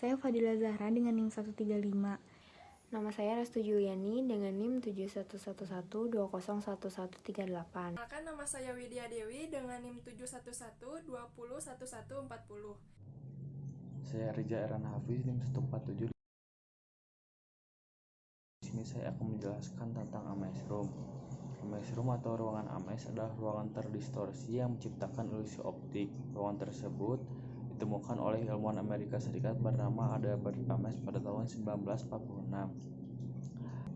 Saya Fadila Zahra dengan NIM 135. Nama saya Restu Juliani dengan NIM 7111201138. Perkenalkan, nama saya Widya Dewi dengan NIM 711201140. Saya Rija Eran Hafiz, NIM 147. Di sini saya akan menjelaskan tentang amaze room. Amaze room atau ruangan amaze adalah ruangan terdistorsi yang menciptakan ilusi optik. Ruangan tersebut ditemukan oleh ilmuwan Amerika Serikat bernama Albert Amaze pada tahun 1946.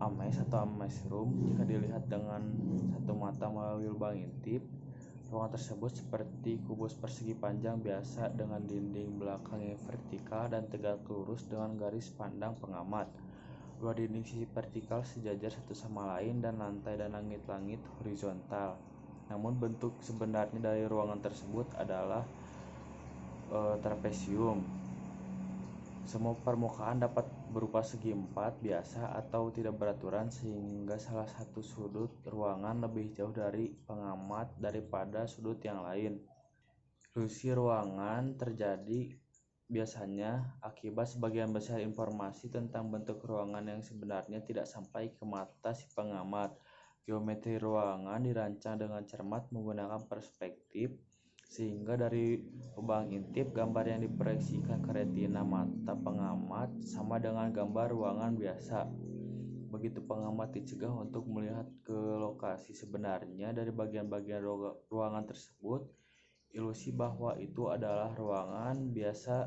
Amaze atau amaze room jika dilihat dengan satu mata melalui lubang intip, ruangan tersebut seperti kubus persegi panjang biasa dengan dinding belakang yang vertikal dan tegak lurus dengan garis pandang pengamat. Dua dinding sisi vertikal sejajar satu sama lain dan lantai dan langit-langit horizontal. Namun bentuk sebenarnya dari ruangan tersebut adalah trapesium. Semua permukaan dapat berupa segi empat biasa atau tidak beraturan sehingga salah satu sudut ruangan lebih jauh dari pengamat daripada sudut yang lain. Ilusi ruangan terjadi biasanya akibat sebagian besar informasi tentang bentuk ruangan yang sebenarnya tidak sampai ke mata si pengamat. Geometri ruangan dirancang dengan cermat menggunakan perspektif, sehingga dari lubang intip gambar yang diproyeksikan ke retina mata pengamat sama dengan gambar ruangan biasa. Begitu pengamat dicegah untuk melihat ke lokasi sebenarnya dari bagian-bagian ruangan tersebut, ilusi bahwa itu adalah ruangan biasa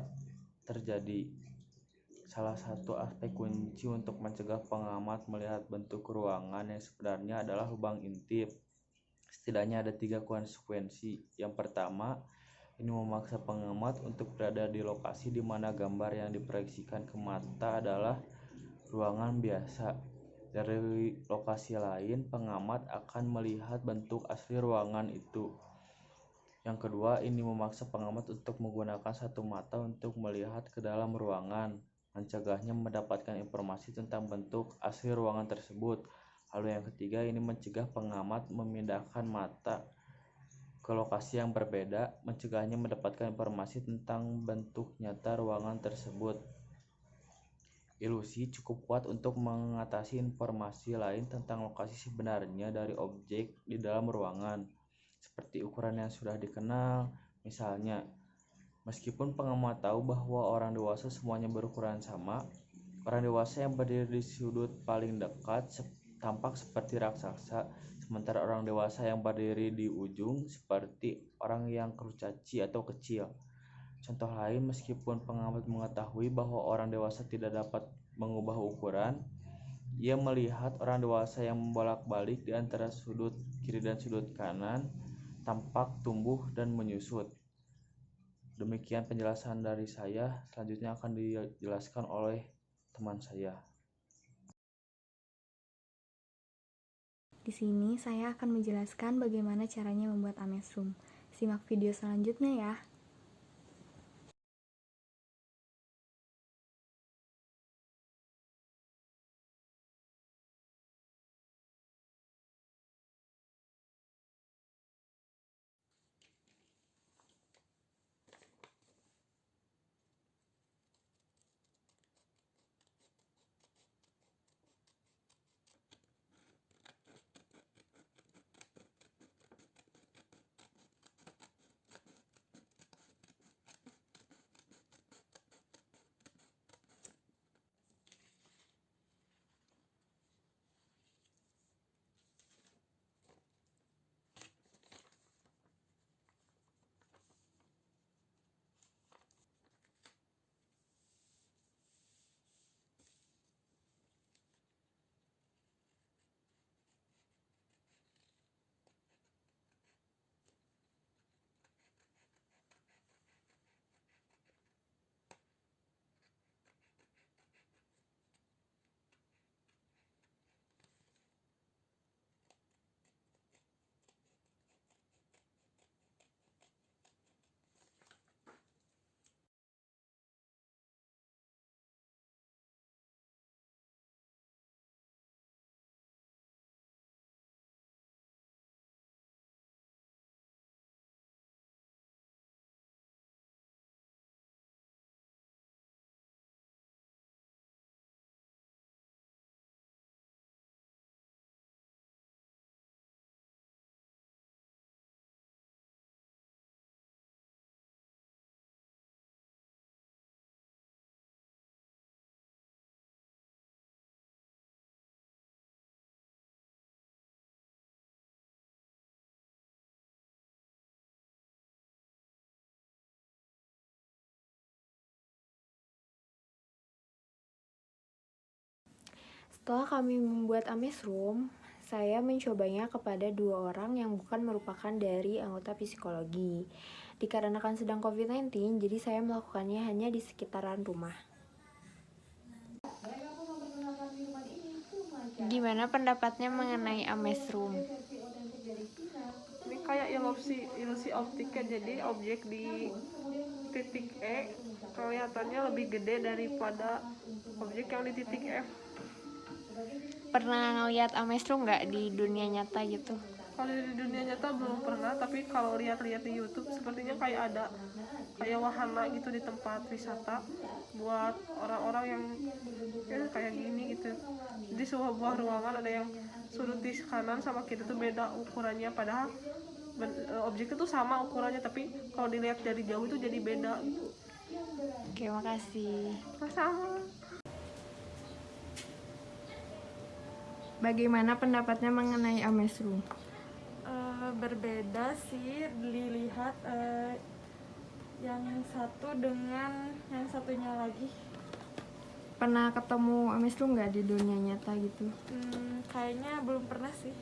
terjadi. Salah satu aspek kunci untuk mencegah pengamat melihat bentuk ruangan yang sebenarnya adalah lubang intip. Setidaknya ada 3 konsekuensi. Yang pertama, ini memaksa pengamat untuk berada di lokasi di mana gambar yang diproyeksikan ke mata adalah ruangan biasa. Dari lokasi lain, pengamat akan melihat bentuk asli ruangan itu. Yang kedua, ini memaksa pengamat untuk menggunakan satu mata untuk melihat ke dalam ruangan, mencegahnya mendapatkan informasi tentang bentuk asli ruangan tersebut. Lalu yang ketiga, ini mencegah pengamat memindahkan mata ke lokasi yang berbeda, mencegahnya mendapatkan informasi tentang bentuk nyata ruangan tersebut. Ilusi cukup kuat untuk mengatasi informasi lain tentang lokasi sebenarnya dari objek di dalam ruangan, seperti ukuran yang sudah dikenal. Misalnya, meskipun pengamat tahu bahwa orang dewasa semuanya berukuran sama, orang dewasa yang berdiri di sudut paling dekat tampak seperti raksasa, sementara orang dewasa yang berdiri di ujung seperti orang yang kurcaci atau kecil. Contoh lain, meskipun pengamat mengetahui bahwa orang dewasa tidak dapat mengubah ukuran, ia melihat orang dewasa yang membolak-balik di antara sudut kiri dan sudut kanan tampak tumbuh dan menyusut. Demikian penjelasan dari saya. Selanjutnya akan dijelaskan oleh teman saya. Di sini saya akan menjelaskan bagaimana caranya membuat amaze room. Simak video selanjutnya ya. Setelah kami membuat Amazroom, saya mencobanya kepada 2 orang yang bukan merupakan dari anggota psikologi. Dikarenakan sedang COVID-19, jadi saya melakukannya hanya di sekitaran rumah. Gimana pendapatnya mengenai Amazroom? Ini kayak ilusi optika, jadi objek di titik E kelihatannya lebih gede daripada objek yang di titik F. Pernah ngeliat Amazroom nggak di dunia nyata gitu? Kalau di dunia nyata belum pernah, tapi kalau lihat-lihat di YouTube sepertinya kayak ada kayak wahana gitu di tempat wisata buat orang-orang yang ya, kayak gini gitu. Di sebuah ruangan ada yang sudut di kanan sama kiri tuh beda ukurannya, padahal objek itu sama ukurannya, tapi kalau dilihat dari jauh itu jadi beda gitu. Oke, makasih. Sama. Bagaimana pendapatnya mengenai Amazroom? Berbeda sih dilihat yang satu dengan yang satunya lagi. Pernah ketemu Amazroom nggak di dunia nyata gitu? Kayaknya belum pernah sih.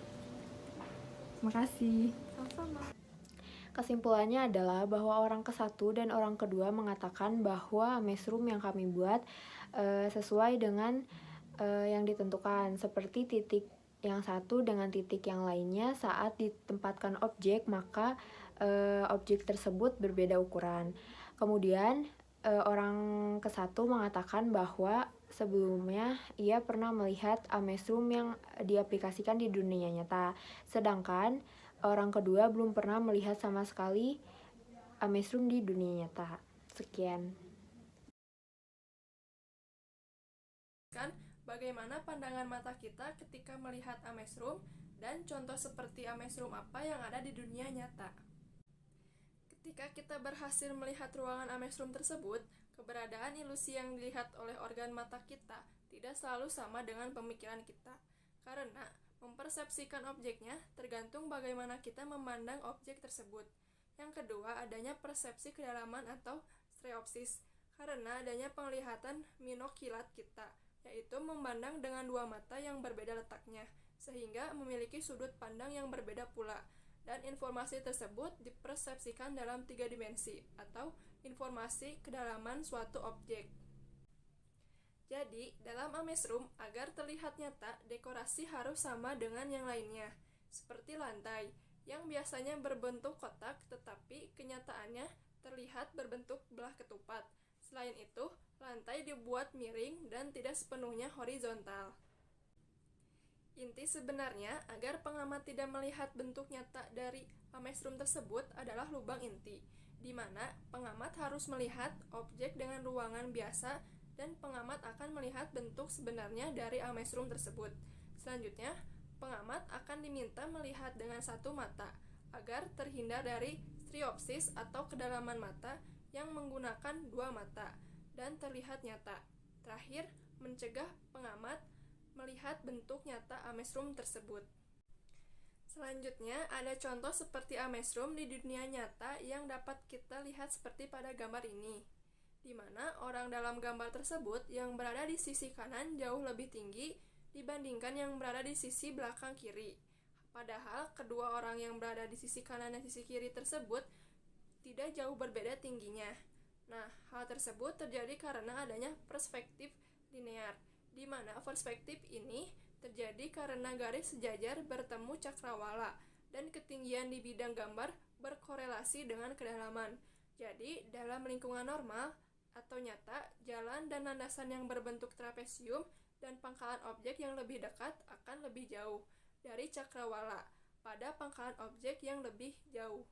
Makasih. Sama-sama. Kesimpulannya adalah bahwa orang ke-1 dan orang kedua mengatakan bahwa Amazroom yang kami buat sesuai dengan yang ditentukan, seperti titik yang satu dengan titik yang lainnya saat ditempatkan objek, maka objek tersebut berbeda ukuran. Kemudian orang ke-1 mengatakan bahwa sebelumnya ia pernah melihat Amazroom yang diaplikasikan di dunia nyata, sedangkan orang kedua belum pernah melihat sama sekali Amazroom di dunia nyata. Sekian. Bagaimana pandangan mata kita ketika melihat Amazroom dan contoh seperti Amazroom apa yang ada di dunia nyata. Ketika kita berhasil melihat ruangan Amazroom tersebut, keberadaan ilusi yang dilihat oleh organ mata kita tidak selalu sama dengan pemikiran kita, karena mempersepsikan objeknya tergantung bagaimana kita memandang objek tersebut. Yang kedua, adanya persepsi kedalaman atau stereopsis, karena adanya penglihatan minokilat kita, yaitu memandang dengan 2 mata yang berbeda letaknya, sehingga memiliki sudut pandang yang berbeda pula, dan informasi tersebut dipersepsikan dalam 3 dimensi, atau informasi kedalaman suatu objek. Jadi, dalam Amazroom, agar terlihat nyata, dekorasi harus sama dengan yang lainnya, seperti lantai, yang biasanya berbentuk kotak, tetapi kenyataannya terlihat berbentuk belah ketupat. Selain itu, lantai dibuat miring dan tidak sepenuhnya horizontal. Inti sebenarnya, agar pengamat tidak melihat bentuk nyata dari Amazroom tersebut adalah lubang inti, di mana pengamat harus melihat objek dengan ruangan biasa dan pengamat akan melihat bentuk sebenarnya dari Amazroom tersebut. Selanjutnya, pengamat akan diminta melihat dengan 1 mata, agar terhindar dari striopsis atau kedalaman mata yang menggunakan 2 mata dan terlihat nyata. Terakhir, mencegah pengamat melihat bentuk nyata Amazroom tersebut. Selanjutnya, ada contoh seperti Amazroom di dunia nyata yang dapat kita lihat seperti pada gambar ini, di mana orang dalam gambar tersebut yang berada di sisi kanan jauh lebih tinggi dibandingkan yang berada di sisi belakang kiri. Padahal, kedua orang yang berada di sisi kanan dan sisi kiri tersebut tidak jauh berbeda tingginya. Nah, hal tersebut terjadi karena adanya perspektif linear, di mana perspektif ini terjadi karena garis sejajar bertemu cakrawala dan ketinggian di bidang gambar berkorelasi dengan kedalaman. Jadi, dalam lingkungan normal atau nyata, jalan dan landasan yang berbentuk trapesium dan pangkalan objek yang lebih dekat akan lebih jauh dari cakrawala pada pangkalan objek yang lebih jauh.